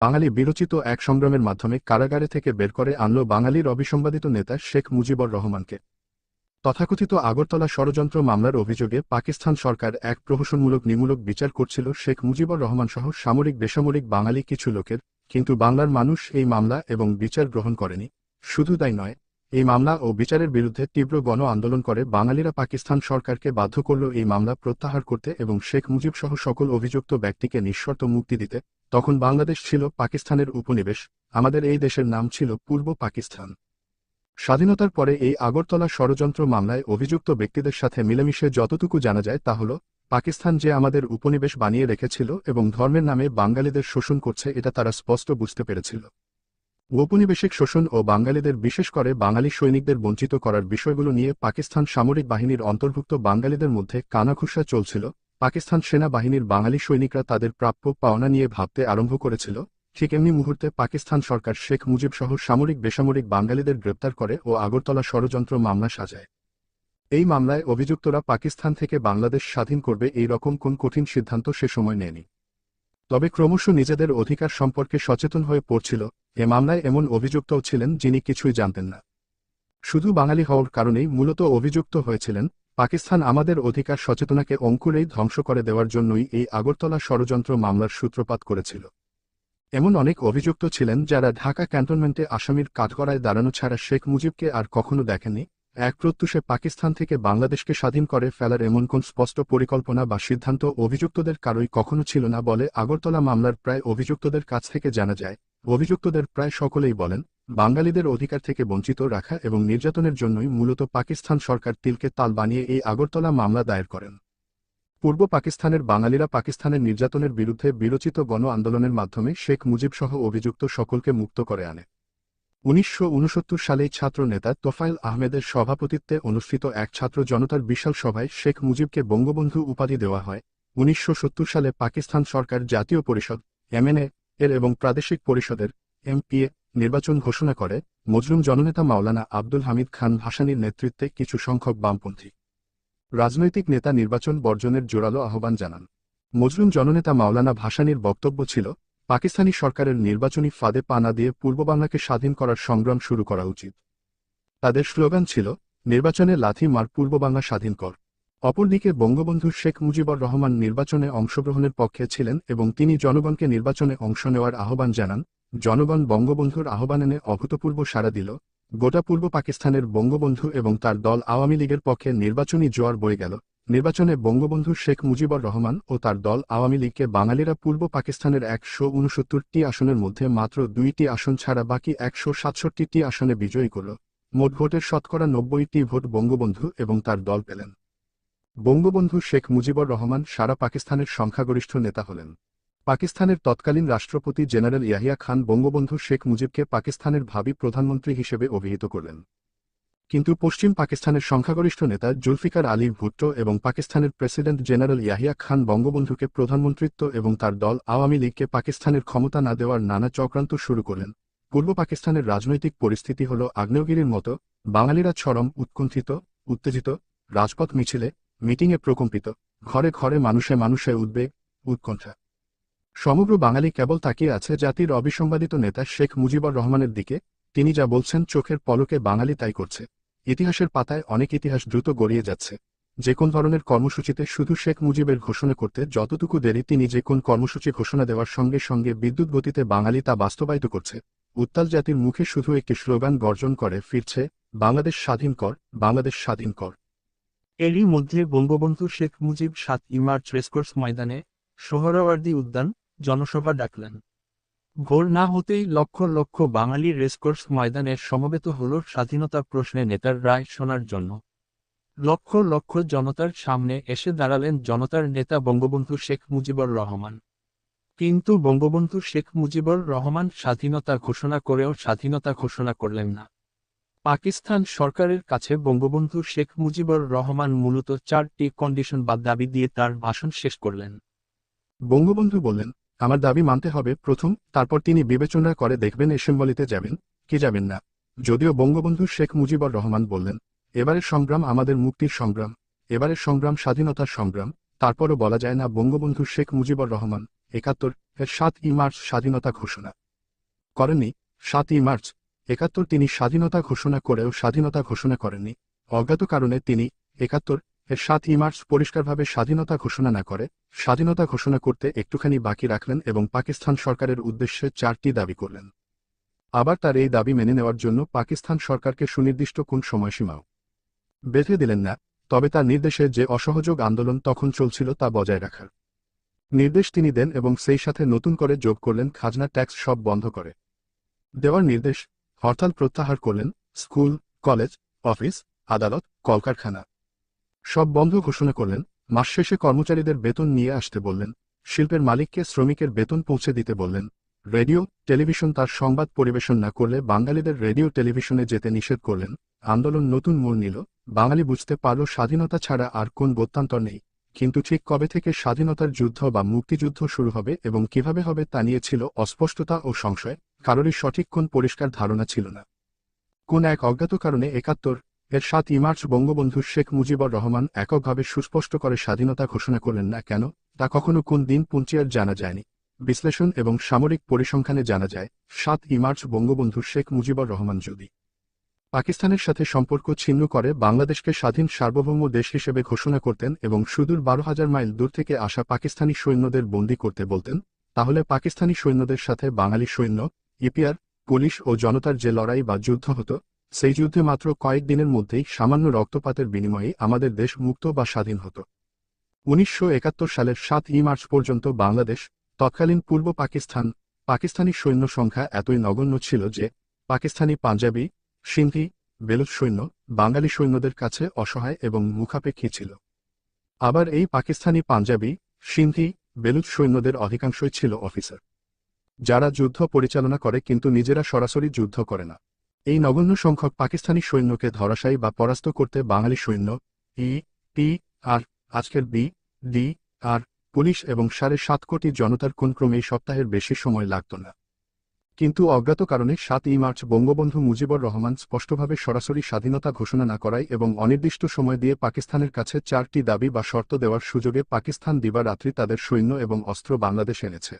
বাঙালি বিরচিত এক সংগ্রামের মাধ্যমে কারাগারে থেকে বের করে আনল বাঙালির অবিসংবাদিত নেতা শেখ মুজিবুর রহমানকে। তথাকথিত আগরতলা ষড়যন্ত্র মামলার অভিযোগে পাকিস্তান সরকার এক প্রহসনমূলক নিমূলক বিচার করছিল শেখ মুজিবুর রহমান সহ সামরিক বেসামরিক বাঙালি কিছু লোকের, কিন্তু বাংলার মানুষ এই মামলা এবং বিচার গ্রহণ করেনি। শুধু তাই নয়, এই মামলা ও বিচারের বিরুদ্ধে তীব্র গণ আন্দোলন করে বাঙালিরা পাকিস্তান সরকারকে বাধ্য করল এই মামলা প্রত্যাহার করতে এবং শেখ মুজিব সহ সকল অভিযুক্ত ব্যক্তিকে নিঃশর্ত মুক্তি দিতে। তখন বাংলাদেশ ছিল পাকিস্তানের উপনিবেশ, আমাদের এই দেশের নাম ছিল পূর্ব পাকিস্তান। স্বাধীনতার পরে এই আগরতলা ষড়যন্ত্র মামলায় অভিযুক্ত ব্যক্তিদের সাথে মিলেমিশে যতটুকু জানা যায় তা হল, পাকিস্তান যে আমাদের উপনিবেশ বানিয়ে রেখেছিল এবং ধর্মের নামে বাঙালিদের শোষণ করছে এটা তারা স্পষ্ট বুঝতে পেরেছিল। ঔপনিবেশিক শোষণ ও বাঙালিদের বিশেষ করে বাঙালি সৈনিকদের বঞ্চিত করার বিষয়গুলো নিয়ে পাকিস্তান সামরিক বাহিনীর অন্তর্ভুক্ত বাঙালিদের মধ্যে কানাঘুষা চলছিল। পাকিস্তান সেনাবাহিনীর বাঙালি সৈনিকরা তাদের প্রাপ্য পাওনা নিয়ে ভাবতে আরম্ভ করেছিল। ঠিক এমনি মুহূর্তে পাকিস্তান সরকার শেখ মুজিব সহ সামরিক বেসামরিক বাঙালিদের গ্রেপ্তার করে ও আগরতলা ষড়যন্ত্র মামলা সাজায়। এই মামলায় অভিযুক্তরা পাকিস্তান থেকে বাংলাদেশ স্বাধীন করবে এই রকম কোন কঠিন সিদ্ধান্ত সে সময় নেয়নি। তবে ক্রমশ নিজেদের অধিকার সম্পর্কে সচেতন হয়ে পড়ছিল। এ মামলায় এমন অভিযুক্তও ছিলেন যিনি কিছুই জানতেন না। শুধু বাঙালি হওয়ার কারণেই মূলত অভিযুক্ত হয়েছিলেন। পাকিস্তান আমাদের অধিকার সচেতনাকে অঙ্কুরেই ধ্বংস করে দেওয়ার জন্যই এই আগরতলা ষড়যন্ত্র মামলার সূত্রপাত করেছিল। এমন অনেক অভিযুক্ত ছিলেন যারা ঢাকা ক্যান্টনমেন্টে আসামির কাঠগড়ায় দাঁড়ানো ছাড়া শেখ মুজিবকে আর কখনো দেখেনি। এক প্রত্যুষে পাকিস্তান থেকে বাংলাদেশকে স্বাধীন করে ফেলার এমন কোন স্পষ্ট পরিকল্পনা বা সিদ্ধান্ত অভিযুক্তদের কারোই কখনো ছিল না বলে আগরতলা মামলার প্রায় অভিযুক্তদের কাছ থেকে জানা যায়। অভিযুক্তদের প্রায় সকলেই বলেন, বাঙালিদের অধিকার থেকে বঞ্চিত রাখা এবং নির্যাতনের জন্যই মূলত পাকিস্তান সরকার তিলকে তাল বানিয়ে এই আগরতলা মামলা দায়ের করেন। পূর্ব পাকিস্তানের বাঙালিরা পাকিস্তানের নির্যাতনের বিরুদ্ধে বিরচিত গণ আন্দোলনের মাধ্যমে শেখ মুজিব সহ অভিযুক্ত সকলকে মুক্ত করে আনে। 1969 সালেই ছাত্র নেতা তোফায়েল আহমেদের সভাপতিত্বে অনুষ্ঠিত এক ছাত্র জনতার বিশাল সভায় শেখ মুজিবকে বঙ্গবন্ধু উপাধি দেওয়া হয়। 1970 সালে পাকিস্তান সরকার জাতীয় পরিষদ এমএনএ এর এবং প্রাদেশিক পরিষদের এমপিএ নির্বাচন ঘোষণা করে। মজলুম জননেতা মাওলানা আব্দুল হামিদ খান ভাসানীর নেতৃত্বে কিছু সংখ্যক বামপন্থী রাজনৈতিক নেতা নির্বাচন বর্জনের জোরালো আহ্বান জানান। মজলুম জননেতা মাওলানা ভাসানীর বক্তব্য ছিল, পাকিস্তানি সরকারের নির্বাচনী ফাঁদে পা না দিয়ে পূর্ব বাংলাকে স্বাধীন করার সংগ্রাম শুরু করা উচিত। তাদের স্লোগান ছিল, নির্বাচনে লাথি মার পূর্ব বাংলা স্বাধীন কর। অপরদিকে বঙ্গবন্ধু শেখ মুজিবুর রহমান নির্বাচনে অংশগ্রহণের পক্ষে ছিলেন এবং তিনি জনগণকে নির্বাচনে অংশ নেওয়ার আহ্বান জানান। জনগণ বঙ্গবন্ধুর আহ্বানে অভূতপূর্ব সাড়া দিল। গোটা পূর্ব পাকিস্তানের বঙ্গবন্ধু এবং তার দল আওয়ামী লীগের পক্ষে নির্বাচনী জোয়ার বয়ে গেল। নির্বাচনে বঙ্গবন্ধু শেখ মুজিবুর রহমান ও তার দল আওয়ামী লীগকে বাঙালিরা পূর্ব পাকিস্তানের 169টি আসনের মধ্যে মাত্র 2টি আসন ছাড়া বাকি 167টি আসনে বিজয়ী করল। মোট ভোটের শতকরা 90টি ভোট বঙ্গবন্ধু এবং তার দল পেলেন। বঙ্গবন্ধু শেখ মুজিবুর রহমান সারা পাকিস্তানের সংখ্যাগরিষ্ঠ নেতা হলেন। পাকিস্তানের তৎকালীন রাষ্ট্রপতি জেনারেল ইয়াহিয়া খান বঙ্গবন্ধু শেখ মুজিবকে পাকিস্তানের ভাবী প্রধানমন্ত্রী হিসেবে অভিহিত করলেন। কিন্তু পশ্চিম পাকিস্তানের সংখ্যাগরিষ্ঠ নেতা জুলফিকার আলী ভুট্টো এবং পাকিস্তানের প্রেসিডেন্ট জেনারেল ইয়াহিয়া খান বঙ্গবন্ধুকে প্রধানমন্ত্রিত্ব এবং তার দল আওয়ামী লীগকে পাকিস্তানের ক্ষমতা না দেওয়ার নানা চক্রান্ত শুরু করলেন। পূর্ব পাকিস্তানের রাজনৈতিক পরিস্থিতি হল আগ্নেয়গিরির মতো। বাঙালিরা চরম উৎকণ্ঠিত, উত্তেজিত, রাজপথ মিছিলে, মিটিংয়ে প্রকম্পিত, ঘরে ঘরে মানুষে মানুষে উদ্বেগ, উৎকণ্ঠা। সমগ্র বাঙালি কেবল তাকিয়ে আছে জাতির অবিসংবাদিত নেতা শেখ মুজিবুর রহমানের দিকে। তিনি যা বলছেন চোখের পলকে বাঙালি তাই করছে। ইতিহাসের পাতায় অনেক ইতিহাস দ্রুত গড়িয়ে যাচ্ছে। যে কোন ধরনের কর্মসূচিতে শুধু শেখ মুজিবের ঘোষণা করতে যতটুকু দেরি তিনি যে কোন কর্মসূচি ঘোষণা দেওয়ার সঙ্গে সঙ্গে বিদ্যুৎ গতিতে বাঙালি তা বাস্তবায়িত করছে। উত্তাল জাতির মুখে শুধু একটি স্লোগান গর্জন করে ফিরছে, বাংলাদেশ স্বাধীন কর, বাংলাদেশ স্বাধীন কর। এরই মধ্যে বঙ্গবন্ধু শেখ মুজিব 7ই মার্চ রেসকোর্স ময়দানে সোহরাওয়ার্দী উদ্যান জনসভা ডাকলেন। ভোর না হতেই লক্ষ লক্ষ বাঙালি রেসকোর্স ময়দানে সমবেত হল স্বাধীনতা প্রশ্নে নেতার রায় শোনার জন্য। লক্ষ লক্ষ জনতার সামনে এসে দাঁড়ালেন জনতার নেতা বঙ্গবন্ধু শেখ মুজিবুর রহমান। কিন্তু বঙ্গবন্ধু শেখ মুজিবুর রহমান স্বাধীনতা ঘোষণা করেও স্বাধীনতা ঘোষণা করলেন না। পাকিস্তান সরকারের কাছে বঙ্গবন্ধু শেখ মুজিবুর রহমান মূলত 4টি কন্ডিশন বা দাবি দিয়ে তার ভাষণ শেষ করলেন। বঙ্গবন্ধু বললেন, আমার দাবি মানতে হবে প্রথম, তারপর তিনি বিবেচনা করে দেখবেন অ্যাসেম্বলিতে যাবেন কি যাবেন না। যদিও বঙ্গবন্ধু শেখ মুজিবুর রহমান বললেন, এবারের সংগ্রাম আমাদের মুক্তির সংগ্রাম, এবারের সংগ্রাম স্বাধীনতার সংগ্রাম। তারপরও বলা যায় না বঙ্গবন্ধু শেখ মুজিবুর রহমান 71 এর ৭ই মার্চ স্বাধীনতা ঘোষণা করেননি। ৭ই মার্চ ৭১ তিনি স্বাধীনতা ঘোষণা করেও স্বাধীনতা ঘোষণা করেননি। অজ্ঞাত কারণে তিনি ৭১ এর ৭ই মার্চ পরিষ্কারভাবে স্বাধীনতা ঘোষণা না করে স্বাধীনতা ঘোষণা করতে একটুখানি বাকি রাখলেন এবং পাকিস্তান সরকারের উদ্দেশ্যে ৪টি দাবি করলেন। আবার তার এই দাবি মেনে নেওয়ার জন্য পাকিস্তান সরকারকে সুনির্দিষ্ট কোন সময়সীমাও বেঁধে দিলেন না, তবে তার নির্দেশে যে অসহযোগ আন্দোলন তখন চলছিল তা বজায় রাখার নির্দেশ তিনি দেন এবং সেই সাথে নতুন করে যোগ করলেন খাজনা ট্যাক্স সব বন্ধ করে দেওয়ার নির্দেশ। হরতাল প্রত্যাহার করলেন। স্কুল, কলেজ, অফিস, আদালত, কলকারখানা সব বন্ধ ঘোষণা করলেন। মাস শেষে কর্মচারীদের বেতন নিয়ে আসতে বললেন। শিল্পের মালিককে শ্রমিকের বেতন পৌঁছে দিতে বললেন। রেডিও, টেলিভিশন তার সংবাদ পরিবেশন না করলে বাঙালিদের রেডিও টেলিভিশনে যেতে নিষেধ করলেন। আন্দোলন নতুন মোড় নিল। বাঙালি বুঝতে পারল স্বাধীনতা ছাড়া আর কোন গত্যন্তর নেই, কিন্তু ঠিক কবে থেকে স্বাধীনতার যুদ্ধ বা মুক্তিযুদ্ধ শুরু হবে এবং কিভাবে হবে তা নিয়ে ছিল অস্পষ্টতা ও সংশয়। কারোরই সঠিক কোন পরিষ্কার ধারণা ছিল না। কোন এক অজ্ঞাত কারণে ৭১ এর ৭ই মার্চ বঙ্গবন্ধু শেখ মুজিবুর রহমান এককভাবে সুস্পষ্ট করে স্বাধীনতা ঘোষণা করলেন না কেন, তা কখনো কোন দিন পঞ্জিকার জানা যায়নি। বিশ্লেষণ এবং সামরিক পরিসংখ্যানে জানা যায় ৭ই মার্চ বঙ্গবন্ধু শেখ মুজিবুর রহমান যদি পাকিস্তানের সাথে সম্পর্ক ছিন্ন করে বাংলাদেশকে স্বাধীন সার্বভৌম দেশ হিসেবে ঘোষণা করতেন এবং সুদূর ১২,০০০ মাইল দূর থেকে আসা পাকিস্তানি সৈন্যদের বন্দী করতে বলতেন, তাহলে পাকিস্তানি সৈন্যদের সাথে বাঙালি সৈন্য, ইপিআর, পুলিশ ও জনতার যে লড়াই বা যুদ্ধ হতো, সেই যুদ্ধে মাত্র কয়েকদিনের মধ্যেই সামান্য রক্তপাতের বিনিময়ে আমাদের দেশ মুক্ত বা স্বাধীন হতো। ১৯৭১ সালের ৭ই মার্চ পর্যন্ত বাংলাদেশ, তৎকালীন পূর্ব পাকিস্তানি সৈন্য সংখ্যা এতই নগণ্য ছিল যে পাকিস্তানি পাঞ্জাবি, সিন্ধি, বেলুচ সৈন্য বাঙালি সৈন্যদের কাছে অসহায় এবং মুখাপেক্ষী ছিল। আবার এই পাকিস্তানি পাঞ্জাবি, সিন্ধি, বেলুচ সৈন্যদের অধিকাংশই ছিল অফিসার, যারা যুদ্ধ পরিচালনা করে কিন্তু নিজেরা সরাসরি যুদ্ধ করে না। এই নগণ্য সংখ্যক পাকিস্তানি সৈন্যকে ধরাশায়ী বা পরাস্ত করতে বাঙালি সৈন্য, আর আজকের আর পুলিশ এবং ৭.৫ কোটি জনতার কোন ক্রমেই সপ্তাহের বেশি সময় লাগত না। কিন্তু অজ্ঞাত কারণে ৭ই মার্চ বঙ্গবন্ধু মুজিবুর রহমান স্পষ্টভাবে সরাসরি স্বাধীনতা ঘোষণা না করায় এবং অনির্দিষ্ট সময় দিয়ে পাকিস্তানের কাছে ৪টি দাবি বা শর্ত দেওয়ার সুযোগে পাকিস্তান দিবারাত্রি তাদের সৈন্য এবং অস্ত্র বাংলাদেশ এনেছে।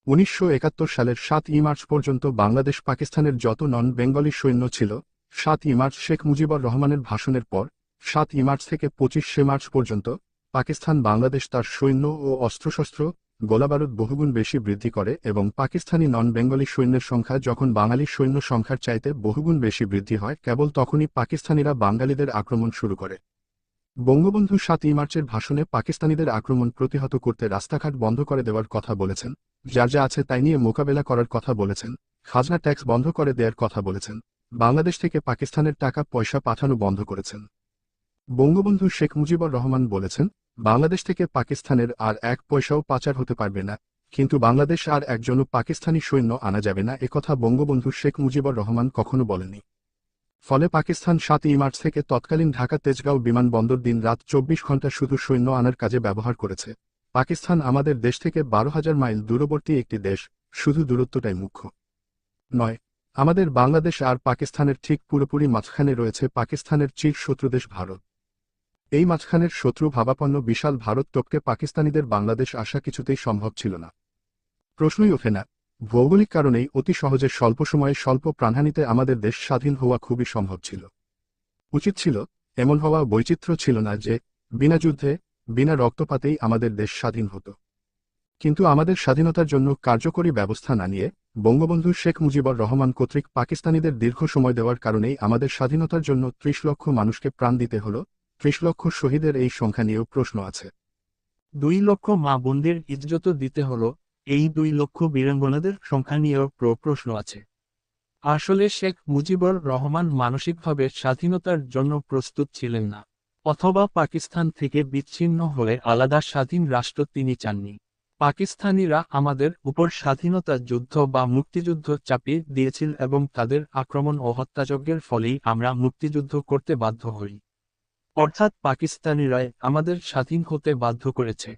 ১৯৭১ সালের ৭ই মার্চ পর্যন্ত বাংলাদেশ পাকিস্তানের যত নন বেঙ্গলি সৈন্য ছিল, ৭ই মার্চ শেখ মুজিবুর রহমানের ভাষণের পর ৭ই মার্চ থেকে ২৫শে মার্চ পর্যন্ত পাকিস্তান বাংলাদেশ তার সৈন্য ও অস্ত্রশস্ত্র, গোলাবারুদ বহুগুণ বেশি বৃদ্ধি করে এবং পাকিস্তানি নন বেঙ্গলি সৈন্যের সংখ্যা যখন বাঙালি সৈন্য সংখ্যার চাইতে বহুগুণ বেশি বৃদ্ধি হয়, কেবল তখনই পাকিস্তানিরা বাঙালিদের আক্রমণ শুরু করে। বঙ্গবন্ধু ৭ই মার্চের ভাষণে পাকিস্তানিদের আক্রমণ প্রতিহত করতে রাস্তাঘাট বন্ধ করে দেওয়ার কথা বলেছেন, যার যা আছে তাই নিয়ে মোকাবেলা করার কথা বলেছেন, খাজনা ট্যাক্স বন্ধ করে দেওয়ার কথা বলেছেন, বাংলাদেশ থেকে পাকিস্তানের টাকা পয়সা পাঠানো বন্ধ করেছেন। বঙ্গবন্ধু শেখ মুজিবুর রহমান বলেছেন, বাংলাদেশ থেকে পাকিস্তানের আর এক পয়সাও পাচার হতে পারবে না, কিন্তু বাংলাদেশ আর একজনও পাকিস্তানি সৈন্য আনা যাবে না, একথা বঙ্গবন্ধু শেখ মুজিবুর রহমান কখনো বলেননি। ফলে পাকিস্তান ৭ই মার্চ থেকে তৎকালীন ঢাকা তেজগাঁও বিমানবন্দর দিন রাত ২৪ ঘণ্টা শুধু সৈন্য আনার কাজে ব্যবহার করেছে। পাকিস্তান আমাদের দেশ থেকে ১২,০০০ মাইল দূরবর্তী একটি দেশ, শুধু দূরত্বটাই মুখ্য নয়। আমাদের বাংলাদেশ আর পাকিস্তানের ঠিক পুরোপুরি মাঝখানে রয়েছে পাকিস্তানের চির শত্রুদেশ ভারত। এই মাঝখানের শত্রু ভাবাপন্ন বিশাল ভারত টপকে পাকিস্তানিদের বাংলাদেশ আসা কিছুতেই সম্ভব ছিল না, প্রশ্নই ওঠে না। ভৌগোলিক কারণেই অতি সহজে স্বল্প সময়ে স্বল্প প্রাণহানিতে আমাদের দেশ স্বাধীন হওয়া খুবই সম্ভব ছিল, উচিত ছিল। এমন হওয়া বৈচিত্র্য ছিল না যে বিনা যুদ্ধে, বিনা রক্তপাতেই আমাদের দেশ স্বাধীন হতো। কিন্তু আমাদের স্বাধীনতার জন্য কার্যকরী ব্যবস্থা না নিয়ে বঙ্গবন্ধু শেখ মুজিবুর রহমান কর্তৃক পাকিস্তানিদের দীর্ঘ সময় দেওয়ার কারণেই আমাদের স্বাধীনতার জন্য ৩০ লক্ষ মানুষকে প্রাণ দিতে হল। ৩০ লক্ষ শহীদের এই সংখ্যা নিয়েও প্রশ্ন আছে। ২ লক্ষ মা বোনদের ইজ্জত দিতে হলো, এই ২ লক্ষ বীরাঙ্গনাদের সংখ্যা নিয়েও প্রশ্ন আছে। আসলে শেখ মুজিবুর রহমান মানসিকভাবে স্বাধীনতার জন্য প্রস্তুত ছিলেন না, অথবা পাকিস্তান থেকে বিচ্ছিন্ন হয়ে আলাদা স্বাধীন রাষ্ট্র তিনি চাননি। পাকিস্তানিরা আমাদের উপর স্বাধীনতা যুদ্ধ বা মুক্তিযুদ্ধ চাপিয়ে দিয়েছিল এবং তাদের আক্রমণ ও হত্যাযজ্ঞের ফলেই আমরা মুক্তিযুদ্ধ করতে বাধ্য হই। অর্থাৎ পাকিস্তানিরাই আমাদের স্বাধীন হতে বাধ্য করেছে।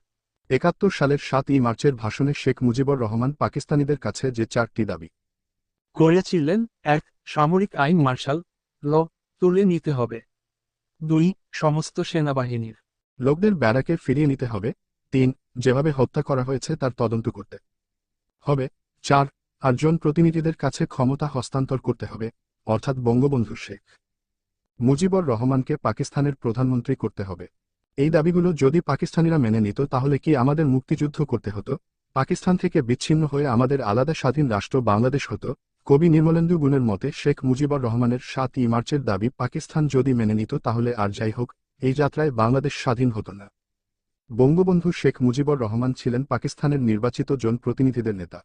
৭১ সালের ৭ই মার্চের ভাষণে শেখ মুজিবুর রহমান পাকিস্তানিদের কাছে যে ৪টি দাবি করেছিলেন: ১. সামরিক আইন মার্শাল ল তুলে নিতে হবে। ২. সমস্ত সেনাবাহিনীর লোকদের ব্যারাকে ফিরিয়ে নিতে হবে। ৩. যেভাবে হত্যা করা হয়েছে তার তদন্ত করতে হবে। 4. 8 জন প্রতিনিধিদের কাছে ক্ষমতা হস্তান্তর করতে হবে, অর্থাৎ বঙ্গবন্ধু শেখ মুজিবুর রহমানকে পাকিস্তানের প্রধানমন্ত্রী করতে হবে। এই দাবিগুলো যদি পাকিস্তানিরা মেনে নিত তাহলে কি আমাদের মুক্তিযুদ্ধ করতে হতো? পাকিস্তান থেকে বিচ্ছিন্ন হয়ে আমাদের আলাদা স্বাধীন রাষ্ট্র বাংলাদেশ হতো? কবি নির্মলেন্দু গুণের মতে শেখ মুজিবুর রহমানের 7ই মার্চের দাবি পাকিস্তান যদি মেনে নিত তাহলে আর যাই হোক, এই যাত্রায় বাংলাদেশ স্বাধীন হতো না। বঙ্গবন্ধু শেখ মুজিবুর রহমান ছিলেন পাকিস্তানের নির্বাচিত জন প্রতিনিধিদের নেতা।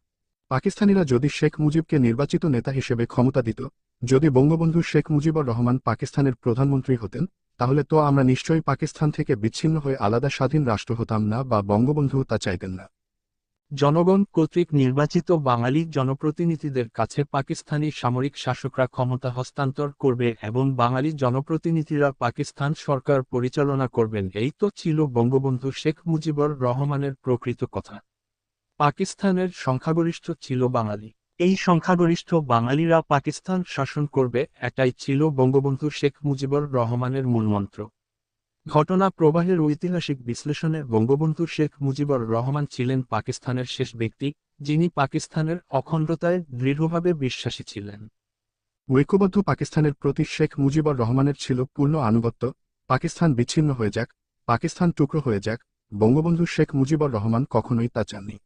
পাকিস্তানিরা যদি শেখ মুজিবকে নির্বাচিত নেতা হিসেবে ক্ষমতা দিত, যদি বঙ্গবন্ধু শেখ মুজিবুর রহমান পাকিস্তানের প্রধানমন্ত্রী হতেন, তাহলে তো আমরা নিশ্চয়ই পাকিস্তান থেকে বিচ্ছিন্ন হয়ে আলাদা স্বাধীন রাষ্ট্র হতাম না, বা বঙ্গবন্ধু তা চাইতেন না। জনগণ কর্তৃক নির্বাচিত বাঙালি জনপ্রতিনিধিদের কাছে পাকিস্তানি সামরিক শাসকরা ক্ষমতা হস্তান্তর করবে এবং বাঙালি জনপ্রতিনিধিরা পাকিস্তান সরকার পরিচালনা করবেন, এই তো ছিল বঙ্গবন্ধু শেখ মুজিবুর রহমানের প্রকৃত কথা। পাকিস্তানের সংখ্যাগরিষ্ঠ ছিল বাঙালি। এই সংখ্যাগরিষ্ঠ বাঙালিরা পাকিস্তান শাসন করবে, এটাই ছিল বঙ্গবন্ধু শেখ মুজিবুর রহমানের মূলমন্ত্র। ঘটনা প্রবাহের ঐতিহাসিক বিশ্লেষণে বঙ্গবন্ধু শেখ মুজিবুর রহমান ছিলেন পাকিস্তানের শেষ ব্যক্তি, যিনি পাকিস্তানের অখণ্ডতায় দৃঢ়ভাবে বিশ্বাসী ছিলেন। ঐক্যবদ্ধ পাকিস্তানের প্রতি শেখ মুজিবুর রহমানের ছিল পূর্ণ আনুগত্য। পাকিস্তান বিচ্ছিন্ন হয়ে যাক, পাকিস্তান টুকরো হয়ে যাক, বঙ্গবন্ধু শেখ মুজিবুর রহমান কখনোই তা চাননি।